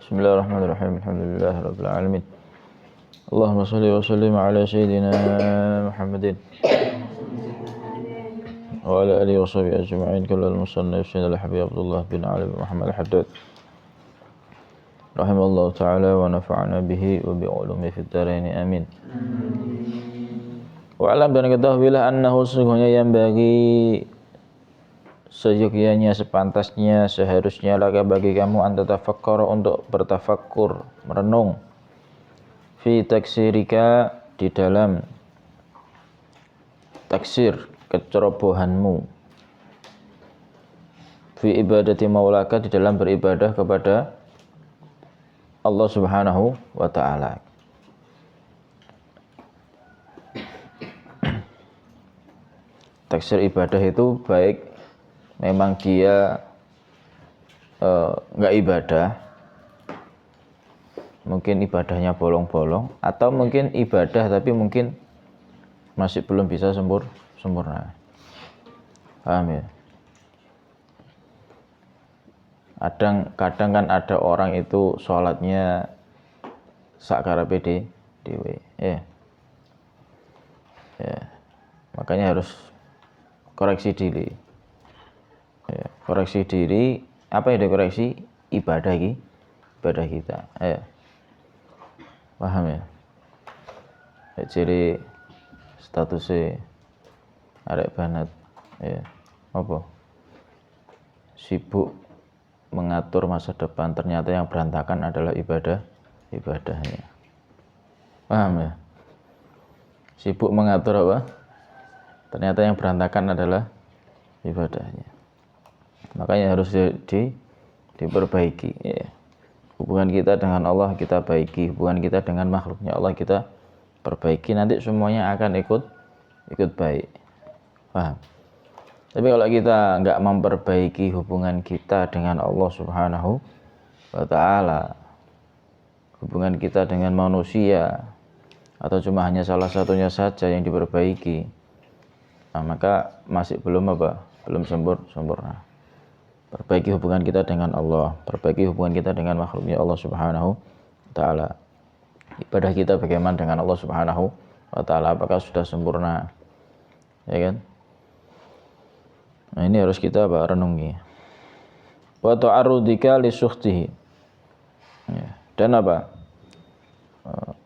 Bismillahirrahmanirrahim. Alhamdulillahirabbil alamin. Allahumma shalli wa sallim ala sayyidina Muhammadin wa ala alihi wa sahbihi ajma'in. Qala al-musannif sayyidina al-habib Abdullah bin Ali bin Muhammad al-Haddad rahimallahu ta'ala wa nafa'ana bihi wa bi ulumi fid dharain amin. Wa alam, dan ketahuilah annahu sesungguhnya yang bagi seyogyanya, sepantasnya, seharusnya laka bagi kamu antatafakkar untuk bertafakkur, merenung fi taksirika di dalam taksir kecerobohanmu, fi ibadati maulaka di dalam beribadah kepada Allah Subhanahu wa ta'ala. Taksir ibadah itu baik memang dia enggak ibadah, mungkin ibadahnya bolong-bolong, atau mungkin ibadah tapi mungkin masih belum bisa sempurna. Paham ya? Kadang kan ada orang itu sholatnya sakarepe dhewe. Ya. Makanya harus koreksi diri. Ya, koreksi diri, apa yang dikoreksi? Ibadah kita. Paham ya? Jadi statusnya arek banget. Ya. Apa? Sibuk mengatur masa depan, ternyata yang berantakan adalah ibadahnya. Paham ya? Sibuk mengatur apa? Ternyata yang berantakan adalah ibadahnya. Makanya harus diperbaiki. Ya. Hubungan kita dengan Allah kita baiki, hubungan kita dengan makhluknya Allah kita perbaiki, nanti semuanya akan ikut baik. Paham? Tapi kalau kita enggak memperbaiki hubungan kita dengan Allah Subhanahu wa ta'ala, hubungan kita dengan manusia, atau cuma hanya salah satunya saja yang diperbaiki, maka masih belum sempurna. Perbaiki hubungan kita dengan Allah, perbaiki hubungan kita dengan makhluknya Allah Subhanahu wa ta'ala. Ibadah kita bagaimana dengan Allah Subhanahu wa ta'ala, apakah sudah sempurna? Ya kan? Nah, ini harus kita renungi. Wa ta'arrudika li sukhtihi. Ya. Dan apa?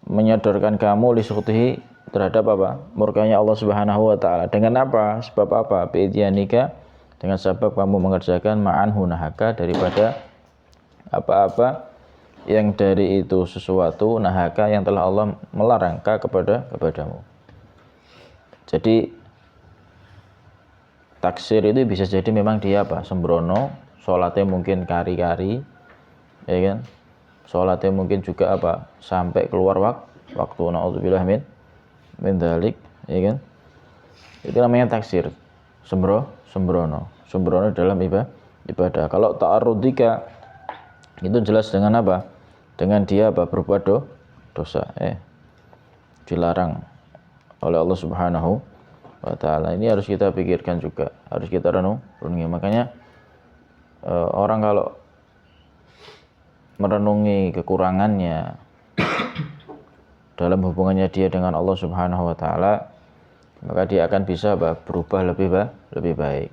Menyodorkan kamu li sukhtihi terhadap apa? Murkanya Allah Subhanahu wa ta'ala. Dengan apa? Sebab apa? Bi'idyanika, dengan sebab kamu mengerjakan ma'anhu nahaka, daripada apa-apa yang dari itu sesuatu nahaka yang telah Allah melarang kepadamu. Jadi taksir itu bisa jadi memang dia apa? Sembrono, sholatnya mungkin kari-kari, ya kan? Sholatnya mungkin juga apa? Sampai keluar waktu na'udzubillah min dzalik, ya kan? Itu namanya taksir. Sembrono dalam ibadah. Kalau ta'arrudika itu jelas dengan apa? Dengan dia apa? Berbuat dosa. Dilarang oleh Allah Subhanahu wa ta'ala. Ini harus kita pikirkan juga, harus kita renungi. Makanya orang kalau merenungi kekurangannya dalam hubungannya dia dengan Allah Subhanahu wa ta'ala, maka dia akan bisa berubah lebih baik.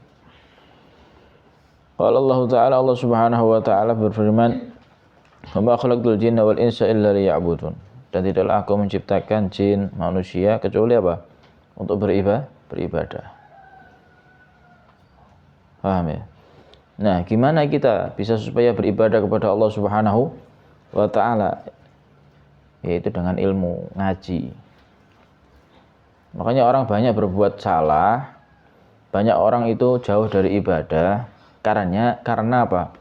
Qala Allah Ta'ala, Allah Subhanahu wa ta'ala berfirman, "Wa ma khalaqtul jinna wal insa illa liya'budun." Dan tidaklah aku menciptakan jin manusia kecuali apa? Untuk beribadah. Paham ya? Nah, gimana kita bisa supaya beribadah kepada Allah Subhanahu wa ta'ala? Yaitu dengan ilmu, ngaji. Makanya orang banyak berbuat salah, banyak orang itu jauh dari ibadah karena apa?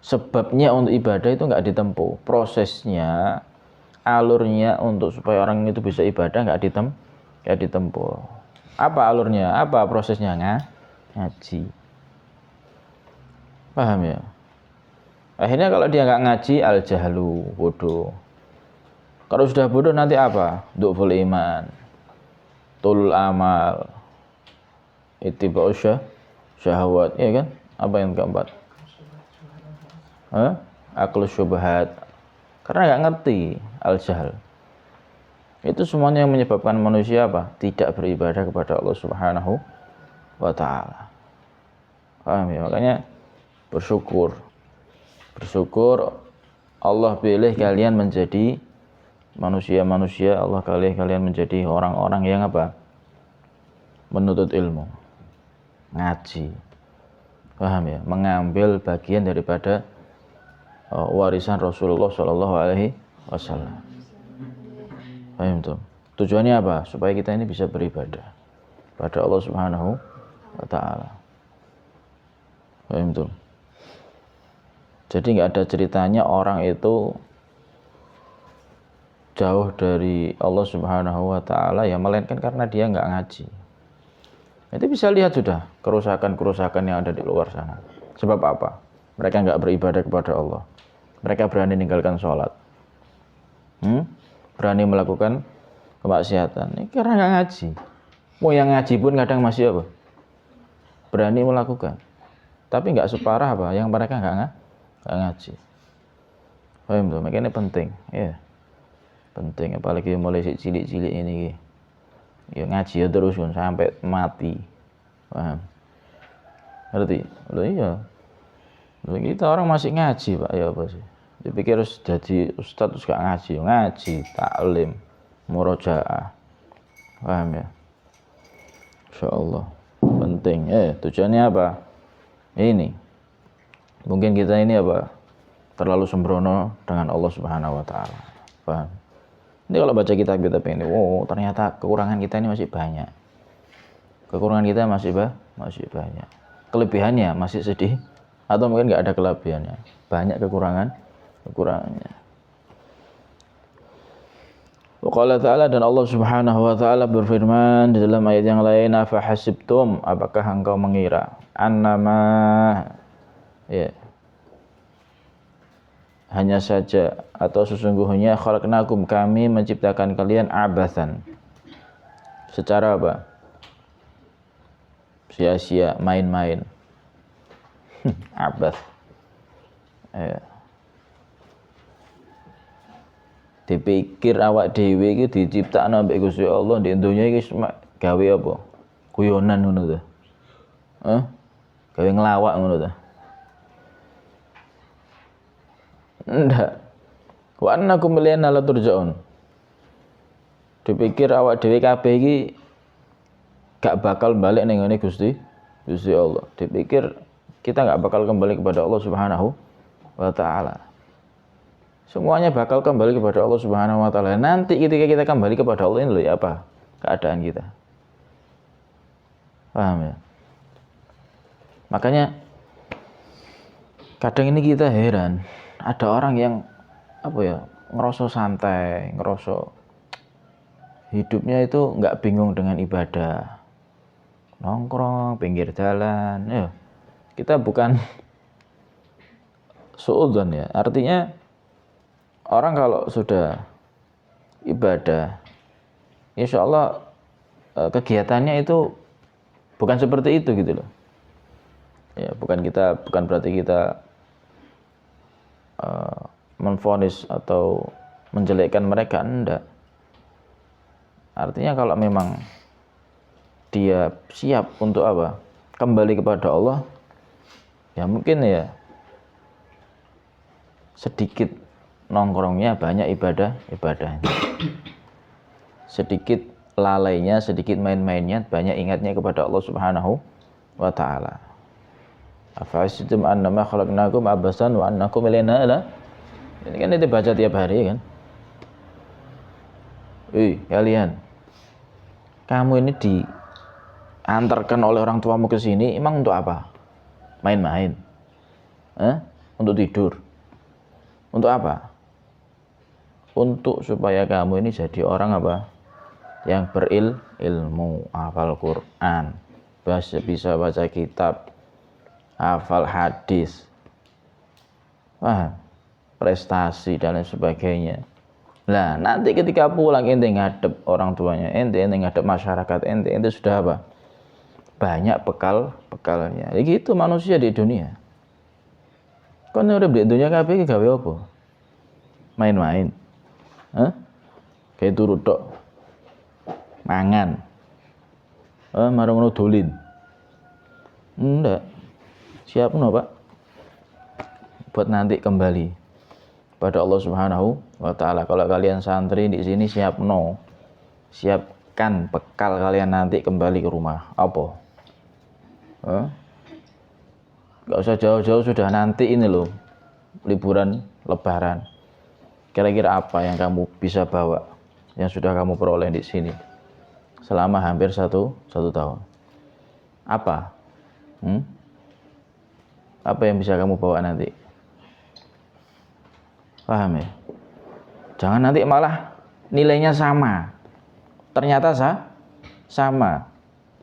Sebabnya untuk ibadah itu enggak ditempuh, prosesnya, alurnya untuk supaya orang itu bisa ibadah enggak ditempuh. Apa alurnya? Apa prosesnya? Ngaji. Paham ya? Akhirnya kalau dia enggak ngaji, al-jahlu, bodoh. Kalau sudah bodoh nanti apa? Du'ful iman, tulul amal, ittiba'u syahwat, ya kan? Apa yang keempat? Aklu syubhat, Karena nggak ngerti al-jahl. Itu semuanya yang menyebabkan manusia apa? Tidak beribadah kepada Allah Subhanahu wa taala. Paham ya? Makanya bersyukur. Bersyukur Allah pilih kalian menjadi manusia-manusia, Allah pilih kalian menjadi orang-orang yang apa? Menuntut ilmu. Ngaji. Paham ya? Mengambil bagian daripada warisan Rasulullah sallallahu alaihi wasallam. Paham tuh? Tujuannya apa? Supaya kita ini bisa beribadah pada Allah Subhanahu wa taala. Paham tuh? Jadi nggak ada ceritanya orang itu jauh dari Allah Subhanahu wa taala ya, melainkan karena dia nggak ngaji. Itu bisa lihat sudah kerusakan-kerusakan yang ada di luar sana. Sebab apa? Mereka nggak beribadah kepada Allah. Mereka berani meninggalkan sholat. Berani melakukan kemaksiatan. Ini karena nggak ngaji. Mau yang ngaji pun kadang masih apa? Berani melakukan. Tapi nggak separah apa? Yang mereka nggak ngaji. Paham tuh? Makanya ini penting. Ya. Penting. Apalagi mulai cilik-cilik ini. Ya ngaji ya terus sampai mati. Paham? Ngerti? Loh iya. Loh, kita orang masih ngaji Pak. Ya apa sih? Dipikir harus jadi ustadz terus gak ngaji. Ngaji, taklim, murojaah. Paham ya? Insyaallah. Penting. Tujuannya apa? Ini. Mungkin kita ini apa? Terlalu sembrono dengan Allah Subhanahu wa taala. Paham? Ini kalau baca kitab-kitab ini, ternyata kekurangan kita ini masih banyak. Kekurangan kita masih banyak. Kelebihannya masih sedih atau mungkin nggak ada kelebihannya. Banyak kekurangannya. Waqala ta'ala, dan Allah Subhanahu wa taala berfirman di dalam ayat yang lain, afa hasibtum, apakah engkau mengira annama hanya saja atau sesungguhnya khalaqnakum, kami menciptakan kalian abathan, secara apa? Sia-sia, main-main. Abath. Dipikir awak dhewe iki diciptakno ambek Gusti Allah di dunya iki gawe apa? Guyonan ngono ta. Gawe ngelawak ngono ta. Ndak. Wa annakum ilayna la turja'un. Dipikir awak dhewe kabeh iki gak bakal balik ning ngene Gusti Allah. Dipikir kita gak bakal kembali kepada Allah Subhanahu wa taala. Semuanya bakal kembali kepada Allah Subhanahu wa taala. Nanti ketika kita kembali kepada Allah ini loh ya apa keadaan kita. Paham ya? Makanya kadang ini kita heran, ada orang yang ngerasa santai, ngerasa hidupnya itu nggak bingung dengan ibadah, nongkrong pinggir jalan. Ya, kita bukan suudzon ya, artinya orang kalau sudah ibadah, insya Allah kegiatannya itu bukan seperti itu gitu loh. Ya, bukan berarti kita menvonis atau menjelekkan mereka, enggak. Artinya kalau memang dia siap untuk apa? Kembali kepada Allah, ya mungkin ya sedikit nongkrongnya, banyak ibadahnya. Sedikit lalainya, sedikit main-mainnya, banyak ingatnya kepada Allah Subhanahu wa taala. Afa'asitum annama khalaqnakum abasan wa annakum ilayna la. Ini kan kita baca tiap hari kan. Kalian, kamu ini diantarkan oleh orang tuamu ke sini emang untuk apa? Main-main? Untuk tidur? Untuk apa? Untuk supaya kamu ini jadi orang apa? Yang berilmu, hafal Quran, bisa baca kitab, hafal hadis, prestasi dan lain sebagainya. Nah, nanti ketika pulang ente ngadep orang tuanya, ente ngadep masyarakat, ente sudah apa? Banyak bekalnya. Ya gitu manusia di dunia. Kan urip di dunia kabeh gawe apa? Main-main. Kayak turu tok. Mangan. Marung ngono dolin. Enggak. Siap no, Pak. Buat nanti kembali pada Allah Subhanahu wa taala. Kalau kalian santri di sini siap no. Siapkan bekal kalian nanti kembali ke rumah. Apa? Gak usah jauh-jauh, sudah nanti ini loh. Liburan lebaran. Kira-kira apa yang kamu bisa bawa yang sudah kamu peroleh di sini selama hampir satu tahun? Apa? Apa yang bisa kamu bawa nanti? Paham ya? Jangan nanti malah nilainya sama. Ternyata sama.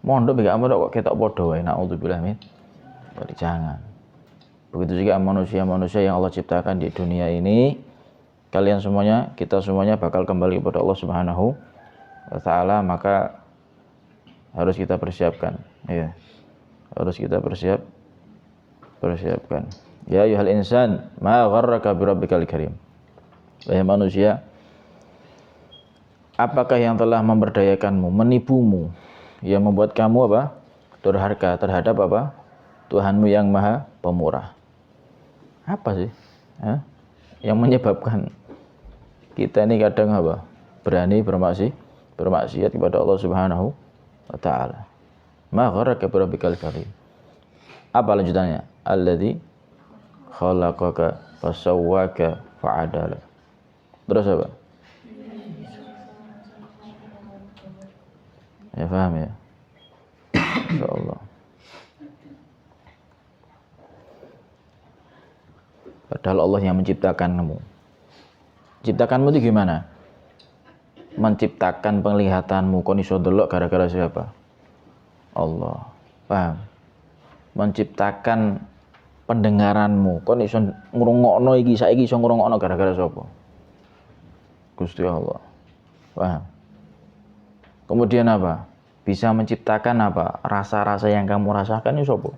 Mondok bega mondok kok ketok padha wae. Naudzubillah min. Jangan. Begitu juga manusia-manusia yang Allah ciptakan di dunia ini. Kalian semuanya, kita semuanya bakal kembali kepada Allah Subhanahu wa taala, maka harus kita persiapkan, ya. Harus kita persiapkan. Ya ayyuhal insan, ma gharraka bi rabbikal karim. Wahai manusia, apakah yang telah memberdayakanmu, menipumu, yang membuat kamu apa? Durhaka terhadap apa? Tuhanmu yang Maha Pemurah. Apa sih? Yang menyebabkan kita ini kadang apa? Berani bermaksiat kepada Allah Subhanahu wa taala. Ma gharraka bi rabbikal karim. Apa lanjutannya? Alladzi khalaqaka fasawwaka fa'adala. Terus apa? Ya paham ya? Insyaallah. Padahal Allah yang menciptakanmu. Ciptakanmu itu gimana? Menciptakan penglihatanmu. Kon iso delok gara-gara siapa? Allah. Paham? Menciptakan pendengaranmu. Kon iso ngrungokno iki, saiki iso ngrungokno gara-gara sapa? Gusti Allah. Paham? Kemudian apa? Bisa menciptakan apa? Rasa-rasa yang kamu rasakan itu sapa?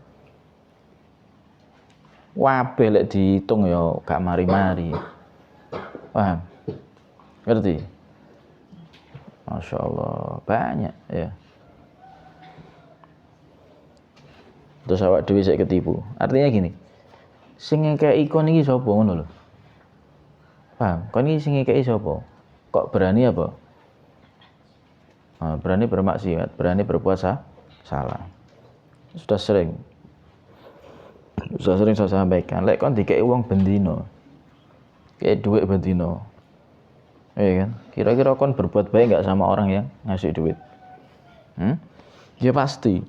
Wabe lek dihitung ya gak mari-mari. Paham? Ngerti? Masya Allah, banyak ya. Terus awak dhewe sik ketipu. Artinya gini, sing ngekeki kon iki sapa ngono lho. Paham? Kon iki sing ngekeki sapa? Kok berani apa? Berani bermaksiat, berani berbuat salah. Sudah sering saya sampaikan, lek kon dikeki wong bendino, kayak duit bendino, iya kan? Kira-kira kon berbuat baik nggak sama orang yang ngasih duit? Ya pasti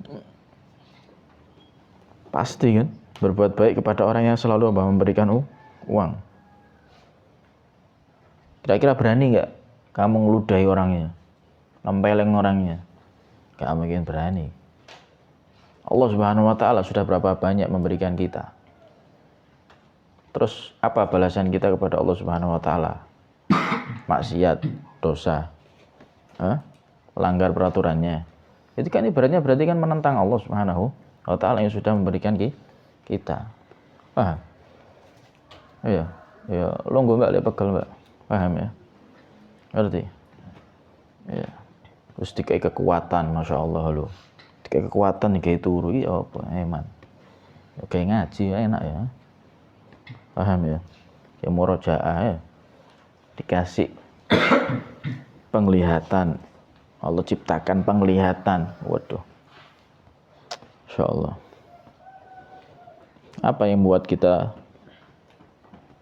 kan, berbuat baik kepada orang yang selalu memberikan uang. Kira-kira berani nggak kamu ngeludahi orangnya, nempeleng orangnya? Gak mungkin berani. Allah Subhanahu wa taala sudah berapa banyak memberikan kita. Terus apa balasan kita kepada Allah Subhanahu wa taala? Maksiat, dosa. Melanggar peraturannya. Itu kan ibaratnya berarti kan menentang Allah Subhanahu wa taala yang sudah memberikan kita. Paham? Iya, longgo Mbak, lek pegel Mbak. Paham ya? Ngerti? Iya. Terus dikai kekuatan, Masya Allah lho. Kayak kekuatan nih kayak turu iki apa eman. Kayak ngaji enak ya. Paham ya? Ya murojaah ya. Dikasih penglihatan. Allah ciptakan penglihatan. Waduh. Insyaallah. Apa yang buat kita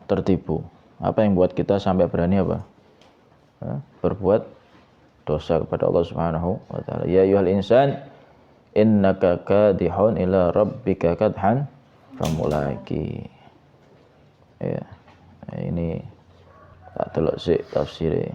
tertipu? Apa yang buat kita sampai berani apa? Berbuat dosa kepada Allah Subhanahu wa taala. Ya ayyuhal insan, innaka kadihun ila rabbika kadhan famulaki. Ya. Ini tak delok sik tafsire.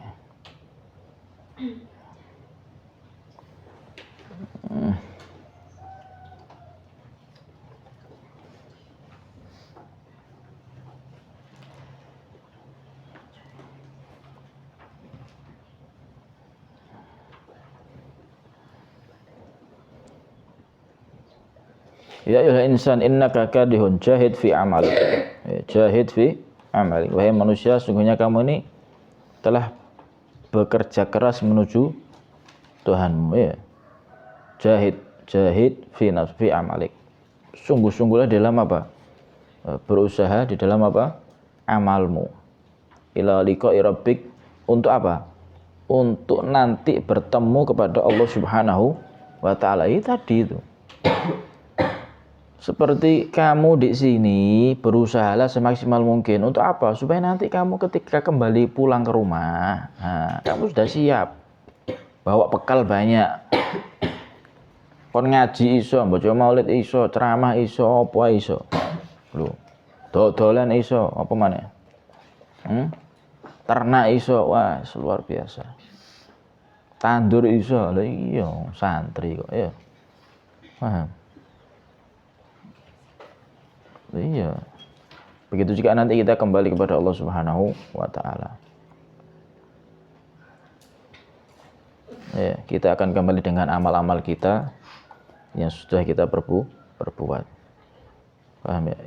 Ya ayyuhal insan innaka kadihun jahid fi amal. Jahid fi amalik. Wahai manusia, sungguhnya kamu ini telah bekerja keras menuju Tuhanmu ya. Jahid fi amalik. Sungguh-sungguhlah dalam apa? Berusaha di dalam apa? Amalmu. Ila liqa'i rabbik, untuk apa? Untuk nanti bertemu kepada Allah Subhanahu wa taala. Itu tadi itu. Seperti kamu di sini berusahalah semaksimal mungkin untuk apa? Supaya nanti kamu ketika kembali pulang ke rumah, nah, kamu sudah siap. Bawa bekal banyak. Kon ngaji iso, baca maulid iso, ceramah iso, apa iso. Lho. Dodolan iso, apa maneh? Ternak iso, wah luar biasa. Tandur iso, lha iya santri kok ya. Paham? Iya. Begitu juga nanti kita kembali kepada Allah Subhanahu wa taala. Ya, kita akan kembali dengan amal-amal kita yang sudah kita perbuat. Paham ya?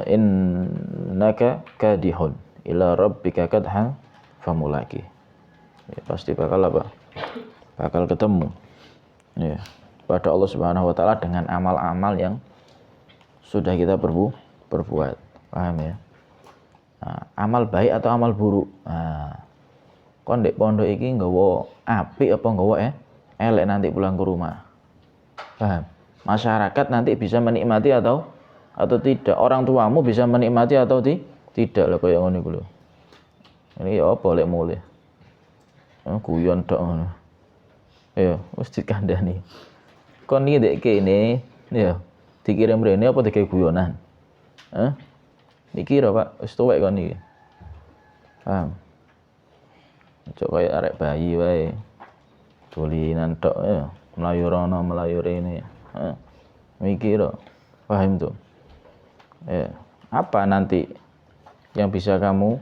Innaka kadihun ila rabbika kadhan famulaki. Ya, pasti bakal apa? Bakal ketemu. Ya, pada Allah Subhanahu wa taala dengan amal-amal yang sudah kita perbuat. Paham ya? Nah, amal baik atau amal buruk. Nah, kon ndek pondok iki nggawa apik apa nggawa elek nanti pulang ke rumah. Paham? Masyarakat nanti bisa menikmati atau tidak. Orang tuamu bisa menikmati atau tidak lah kaya ngono iku lho. Ini ya apa lek mulih. Guyon tok ngono. Ya, wis dikandani. Kon iki ndek kene ya dikirim rene apa digawe guyonan? Mikir Pak, wis tuwek kon iki. Paham? Cok kaya arek bayi wae. Dolinan tok ya, melayu rono, melayu rene. Mikir, paham tuh? Ya, apa nanti yang bisa kamu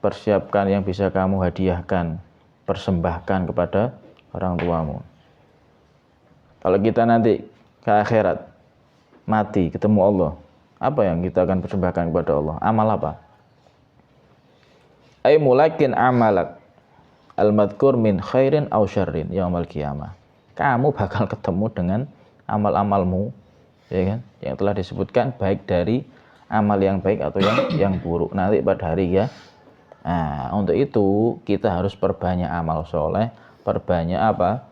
persiapkan, yang bisa kamu hadiahkan, persembahkan kepada orang tuamu? Kalau kita nanti ke akhirat, mati, ketemu Allah, apa yang kita akan persembahkan kepada Allah? Amal apa? Ay mulakin amalak al-madhkur min khairin aw syarrin yaumal qiyamah. Kamu bakal ketemu dengan amal-amalmu, ya kan? Yang telah disebutkan baik dari amal yang baik atau yang buruk nanti pada hari ya. Nah, untuk itu kita harus perbanyak amal soleh, perbanyak apa?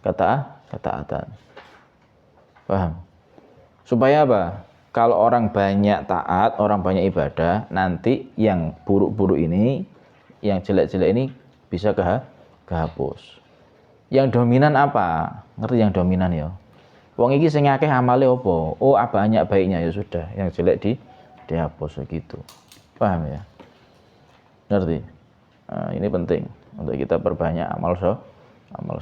Ketaatan. Paham? Supaya apa? Kalau orang banyak taat, orang banyak ibadah, nanti yang buruk-buruk ini, yang jelek-jelek ini bisa kehapus. Yang dominan apa? Ngerti yang dominan ya? Wong iki sing akeh amale apa? Oh, banyak baiknya ya sudah, yang jelek dihapus gitu. Paham ya? Ngerti? Nah, ini penting untuk kita perbanyak amal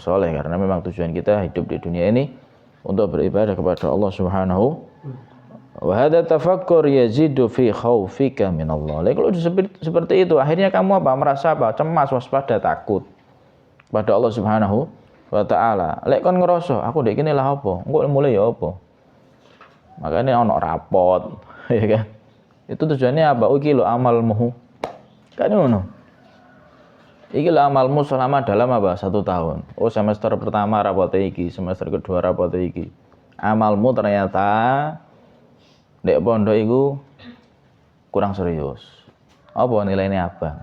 soleh karena memang tujuan kita hidup di dunia ini untuk beribadah kepada Allah Subhanahu wa hadza tafakkur yazidu fi khaufika min Allah. Kalau seperti itu akhirnya kamu apa? Merasa apa? Cemas, waspada, takut kepada Allah Subhanahu wa taala. Lek kon ngerasa aku ndek kene lah apa? Engko mulai ya apa? Makanya ono rapot, ya kan? Itu tujuannya apa? Iki lho amalmu. Kan ngono. Iki lho amalmu selama dalam apa? 1 tahun. Oh, semester pertama rapote iki, semester kedua rapote iki. Amalmu ternyata ndek pondok iku kurang serius. Apa nilainya abang?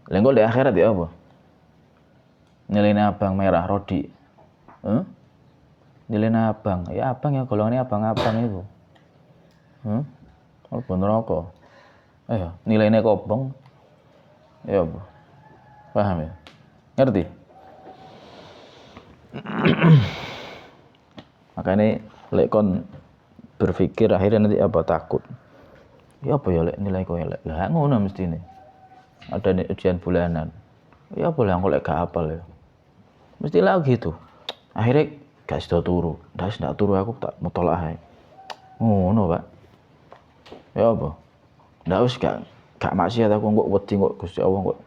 Lah engko ndek akhirat ya apa? Nilainya abang merah rodi. Nilainya abang, ya abang ya golongannya abang-abang itu. Mlebu neraka. Nilainya kobong. Ya apa? Paham ya? Ngerti? Makanya lek kon berpikir akhirnya nanti apa takut. Ya apa ya lek nilai kok elek. Lah ngono mestine. Ada ujian bulanan. Ya apa lah kok lek gak hafal ya. Mesti lah gitu. Akhirnya gak sida turu. Ndak turu aku tak mutolaah ae. Ngono, Pak. Ya apa? Ndak wis gak maksiat aku kok wedi kok Gusti Allah kok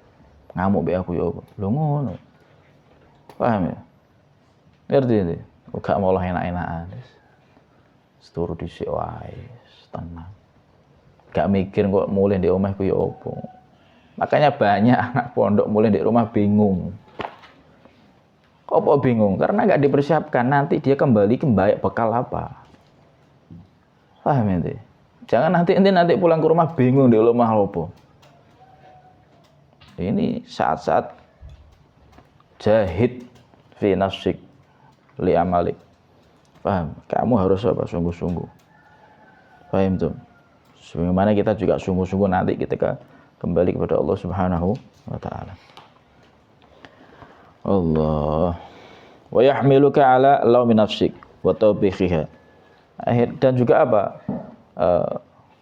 ngamuk mbek aku ya apa. Lho ngono. Paham ya? Ngerti ini? Kok gak malah enak-enakan. turu dhisik wae, tenang. Gak mikir kok mulai di omah ku ya opo. Makanya banyak anak pondok mulai di rumah bingung. Kok bingung? Karena gak dipersiapkan, nanti dia kembali bekal apa. Paham ente? Jangan nanti pulang ke rumah bingung di rumah opo. Ini saat-saat jahid fi nafsik li amalik. Paham? Kamu harus apa? Sungguh-sungguh. Paham tuh? Sebagaimana kita juga sungguh-sungguh nanti ketika kembali kepada Allah Subhanahu wa taala. Allah. Wa yahmiluka ala laumi nafsik wa tawbihiha. Dan juga apa?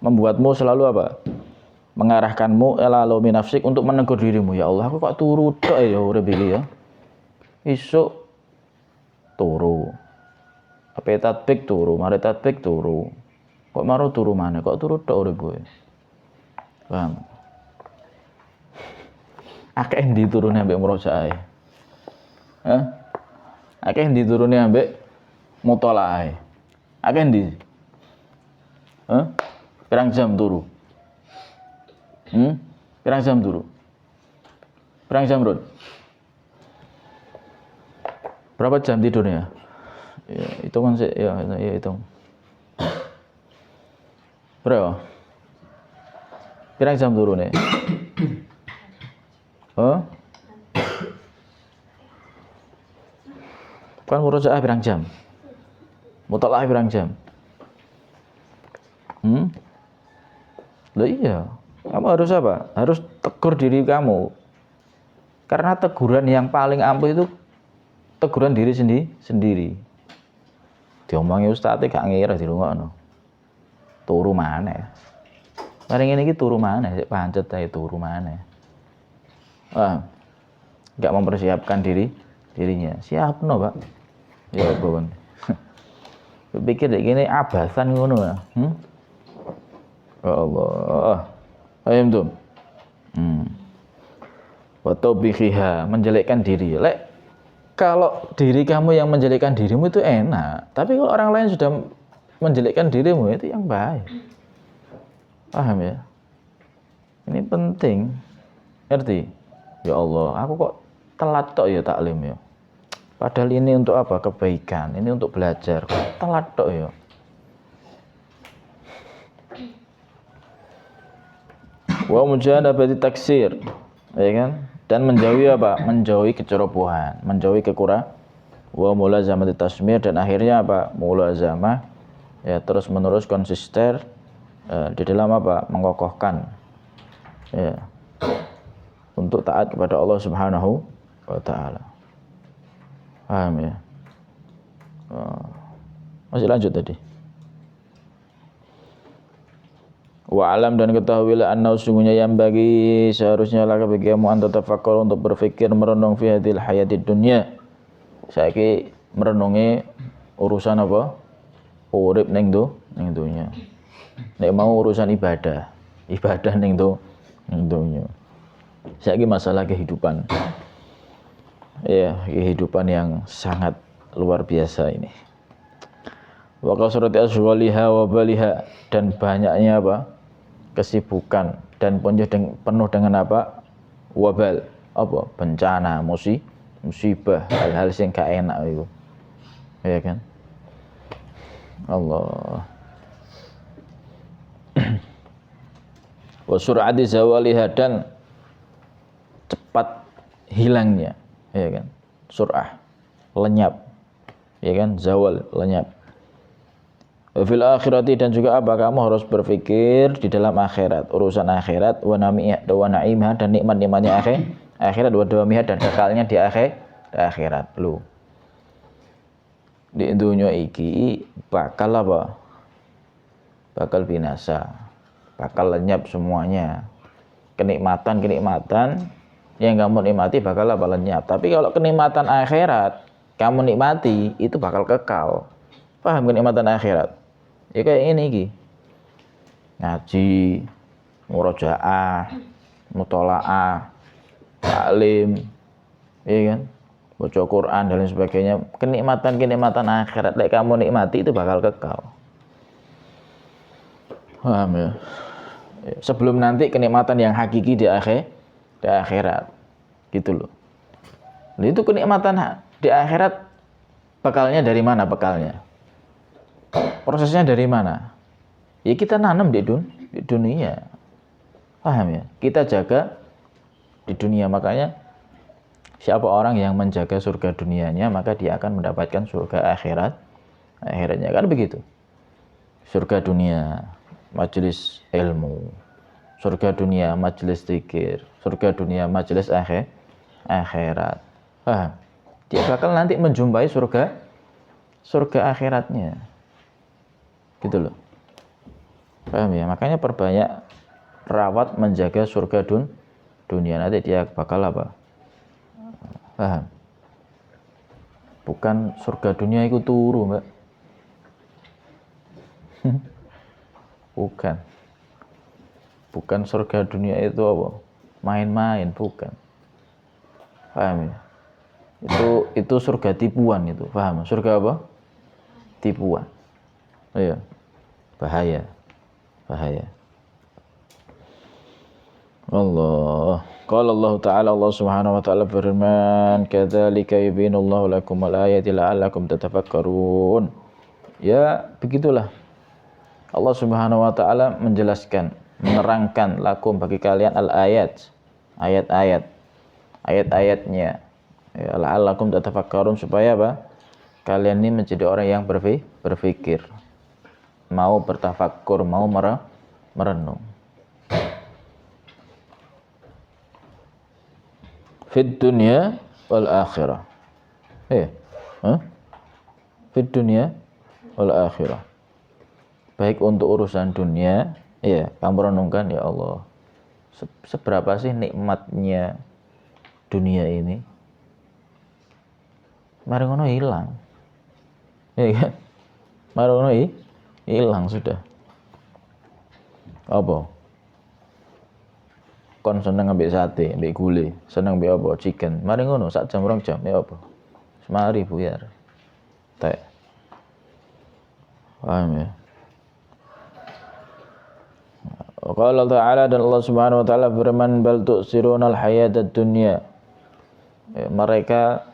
Membuatmu selalu apa? Mengarahkanmu ila laumi nafsik untuk menegur dirimu. Ya Allah, aku kok turu tok ya urip iki ya. Isuk turu. Apa tatbik turu, mari tatbik turu. Kok maru turu mana? Kok turu tok urip kowe. Paham? Akeh ndi turune ambek murojaah. Hah? Akeh ndi turune ambek mutolaah. Akeh ndi? Hah? Pirang jam turu? Pirang jam turu? Pirang jam Rod? Berapa jam tidurnya? Ya, hitungan sih, ya hitung. Berapa? Pirang jam turune? Oh? Kan murojaah pirang jam? Mutolaah pirang jam? Loh iya. Kamu harus apa? Harus tegur diri kamu. Karena teguran yang paling ampuh itu teguran diri sendiri. Diomongi ustadz gak ngira dirungokno. Turu mana? Mari ngene iki turu mana? Sik pancet ae turu mana? Wah. Gak mempersiapkan dirinya. Siapno, Pak. Ya bawon. Pikir dek gini abasan ngono ya. Ya Allah. Paham tuh? Wa tawbihiha, menjelekkan diri. Kalau diri kamu yang menjelekkan dirimu itu enak, tapi kalau orang lain sudah menjelekkan dirimu itu yang baik. Paham ya? Ini penting. Ngerti? Ya Allah, aku kok telat tok ya taklim ya. Padahal ini untuk apa? Kebaikan. Ini untuk belajar. Kok telat tok ya. Wa mujadabati taksir, ya kan? Dan menjauhi apa? Menjauhi kecerobohan, menjauhi kekurangan. Wa mulazamati tasmir, dan akhirnya apa? Mulazamah, ya terus menerus konsisten di dalam apa? Mengokohkan, ya, untuk taat kepada Allah Subhanahu wa taala. Paham ya? Masih lanjut tadi. Wa alam, dan ketahuilah anna sungguhnya yang bagi seharusnya laka bagimu anta tafakkur, untuk berfikir merenung fi hadil hayatid dunya. Saiki merenungi urusan apa? Urip ning dunya. Nek mau urusan ibadah ning dunya. Saiki masalah kehidupan. Ya, kehidupan yang sangat luar biasa ini. Wa kasrati asghaliha wa baliha, dan banyaknya apa? Kesibukan dan penuh dengan apa? Wabal, apa? Bencana, musibah, hal-hal yang gak enak itu. Ya kan? Allah. Wa sur'ati zawaliha, dan cepat hilangnya, ya kan? Sur'ah, lenyap. Ya kan? Zawal, lenyap. Fil akhirati, dan juga apa? Kamu harus berpikir di dalam akhirat, urusan akhirat, wa na'imah, dan nikmat-nikmatnya akhirat, wa dawamiha, dan kekalnya di akhirat. Lu di dunia iki bakal apa? Bakal binasa, bakal lenyap semuanya. Kenikmatan yang kamu nikmati bakal apa? Lenyap. Tapi kalau kenikmatan akhirat kamu nikmati, itu bakal kekal. Paham kenikmatan akhirat? Ya kayak ini iki. Ngaji, murojaah, mutolaah, taklim, iya kan? Baca Quran dan lain sebagainya. Kenikmatan akhirat lek kamu nikmati itu bakal kekal. Paham ya? Sebelum nanti kenikmatan yang hakiki di akhirat. Gitu loh. Nah, itu kenikmatan di akhirat bekalnya dari mana bekalnya? Prosesnya dari mana? Ya kita nanam di dunia. Paham ya? Kita jaga di dunia. Makanya siapa orang yang menjaga surga dunianya, maka dia akan mendapatkan surga akhiratnya. Kan begitu. Surga dunia, majelis ilmu. Surga dunia, majelis zikir. Surga dunia, majelis akhirat. Paham? Dia bakal nanti menjumpai surga akhiratnya. Gitu loh. Paham ya? Makanya perbanyak rawat menjaga surga dunia. Nanti dia bakal apa? Paham? Bukan surga dunia itu turu, Mbak. Bukan surga dunia itu apa? Main-main, bukan. Paham ya? Itu surga tipuan itu. Paham? Surga apa? Tipuan. Iya. Bahaya. Allah. Qala Allah Ta'ala, Allah Subhanahu wa taala berfirman, "Kadzalika yubayyinullahu lakum al-ayati la'allakum tatafakkarun." Ya, begitulah. Allah Subhanahu wa taala menjelaskan, menerangkan lakum bagi kalian al-ayat, ayat-ayatnya. Ya, la'allakum tatafakkarun, supaya apa? Kalian ini menjadi orang yang berpikir, mau bertafakkur, mau merenung. Fid dunya wal akhirah. Fid dunya wal akhirah. Baik untuk urusan dunia, ya, kamu renungkan, ya Allah, seberapa sih nikmatnya dunia ini? Mari ngono hilang. Ya kan? Mari ngono hilang sudah. Apa? Kon seneng ambek sate, ambek gule, seneng ambek apa? Chicken. Mari ngono sak jam 2 jam ya apa? Semari buyar. Teh. Paham ya? Qala Ta'ala, dan Allah Subhanahu wa taala berfirman, bal tu'sirunal hayatad dunya. Ya, mereka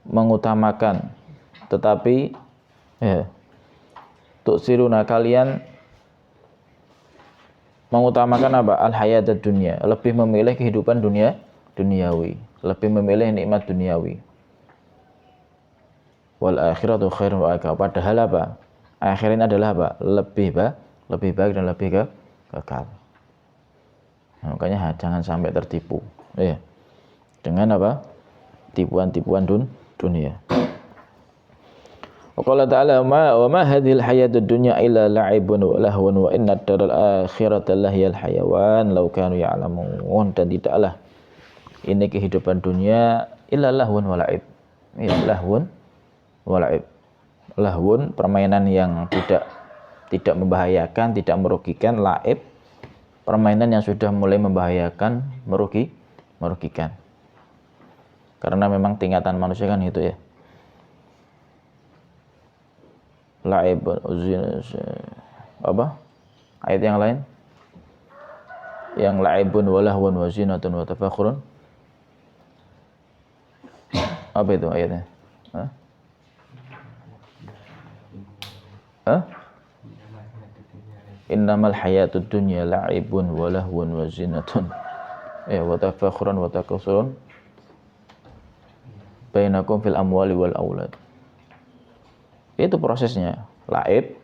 mengutamakan, tetapi ya, tu'siruna, kalian mengutamakan apa? Al-hayatad dunya, lebih memilih kehidupan duniawi, lebih memilih nikmat duniawi. Wal akhiratu khairun wa abqa. Padahal apa? Akhirat adalah apa? Lebih baik dan lebih kekal. Nah, makanya jangan sampai tertipu, ya, dengan apa? Tipuan-tipuan dunia. Qala ta'ala, wa ma hadhil hayatud dunya illa la'ibun wa lahwun wa inna ad-daral akhirata lahiyal hayawan law kanu ya'lamun. Dan tidaklah ini kehidupan dunia illa lahwun wa la'ib. Ya, lahwun wa la'ib. Lahwun, permainan yang tidak membahayakan, tidak merugikan. La'ib, permainan yang sudah mulai membahayakan, merugikan. Karena memang tingkatan manusia kan itu ya. La'ib, apa? Ayat yang lain? Yang la'ibun wa lahwun wa zinatun wa tafakhurun. Apa itu ayatnya? Innamal hayatud dunya la'ibun wa lahwun wa zinatun. Wa tafakhurun wa takasurun bainakum fil amwali wal aulad. Itu prosesnya. Laib,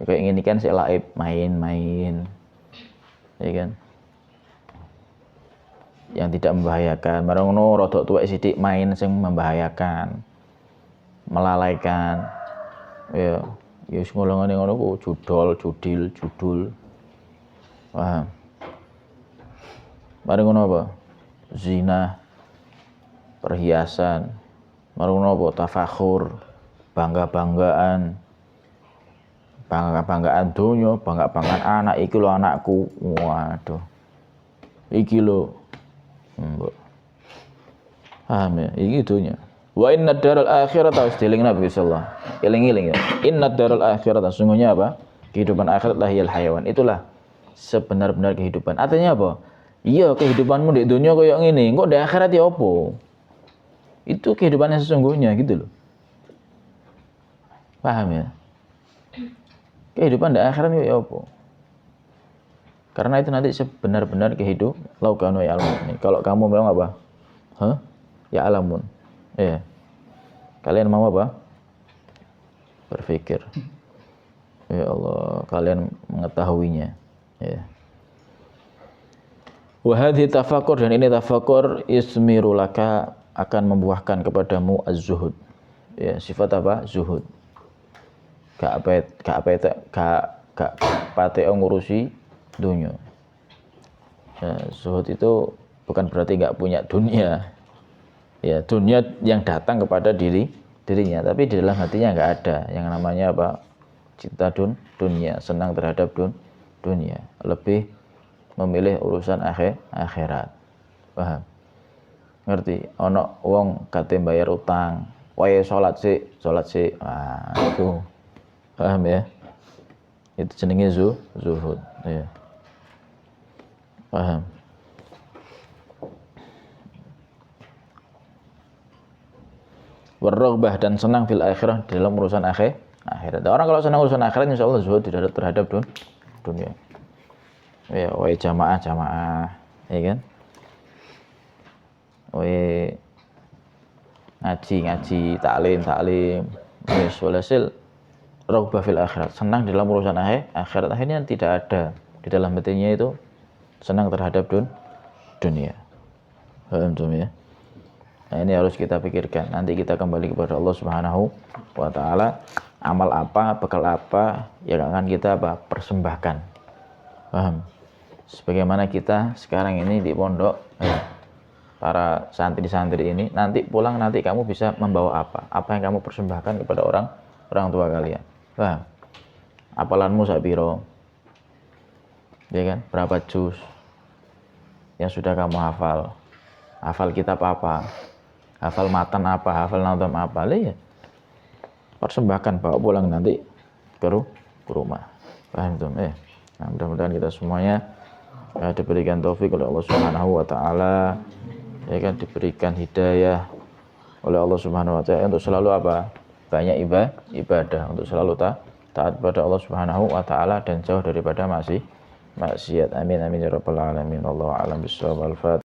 kayak gini kan, si laib, main-main, ya kan, yang tidak membahayakan. Barang ngono rodok tuwek sithik main sing membahayakan, melalaikan. Ya wis ngolongane ngono ku judul. Paham? Barang ngono apa? Zina, perhiasan. Barang ngono apa? Tafakhur, bangga-banggaan dunia, bangga-banggaan anak, iki lho anakku, waduh, iki lho, paham ya, iki dunia. Wa inna daral akhirata, istiling Nabi sallallahu, iling-iling ya, inna daral akhirata, sungguhnya apa? Kehidupan akhirat lahiyal hayawan. Itulah sebenar-benar kehidupan. Artinya apa? Iya, kehidupanmu di dunia kayak ngene, engko di akhirat ya apa? Itu kehidupan yang sesungguhnya gitu loh. Paham ya? Kehidupan di akhirat ya apa? Karena itu nanti sebenar-benar kehidupan laukanu ya alamun. Kalau kamu memang apa? Ya alamun. Ya. Kalian mau apa? Berpikir. Ya Allah, kalian mengetahuinya. Ya. Wa hadhi tafakkur, dan ini tafakkur ismiru laka, akan membuahkan kepadamu az-zuhud. Ya, sifat apa? Zuhud. Gak pate ngurusi dunia. Ya, zuhud itu bukan berarti gak punya dunia. Ya, dunia yang datang kepada dirinya, tapi di dalam hatinya gak ada yang namanya apa? Cinta dunia, senang terhadap dunia. Lebih memilih urusan akhirat. Paham? Ngerti? Ono wong kate bayar utang, wae salat sik. Ah, itu. Paham ya? Itu jenenge zuhud, ya. Paham? Warraghbah, dan senang fil akhirah, dalam urusan akhirat. Orang kalau senang urusan akhirat insyaallah zuhud terhadap dunia. Ya, wae jamaah, ya kan? Wae ngaji, taklim. Wis walhasil raghbah fil akhirat, senang dalam urusan akhirat. Akhirnya tidak ada di dalam hatinya itu senang terhadap dunia. Paham tuh ya? Nah, ini harus kita pikirkan. Nanti kita kembali kepada Allah Subhanahu wa taala. Amal apa, bekal apa yang akan kita persembahkan. Paham? Sebagaimana kita sekarang ini di pondok, para santri-santri ini, nanti pulang nanti kamu bisa membawa apa yang kamu persembahkan kepada orang tua kalian. Paham? Apalanmu sapiro, ya kan? Berapa juz yang sudah kamu hafal kitab apa, hafal matan apa, hafal nazam apa, ya persembahkan, bawa pulang nanti ke rumah. Paham tuh? Nah, mudah-mudahan kita semuanya diberikan taufik oleh Allah Subhanahu wa taala, ya kan, diberikan hidayah oleh Allah Subhanahu wa taala untuk selalu banyak ibadah, untuk selalu taat kepada Allah Subhanahu wa taala dan jauh daripada maksiat. Amin ya rabbal alamin. Wallahu a'lam bishawab. Al-Fatihah.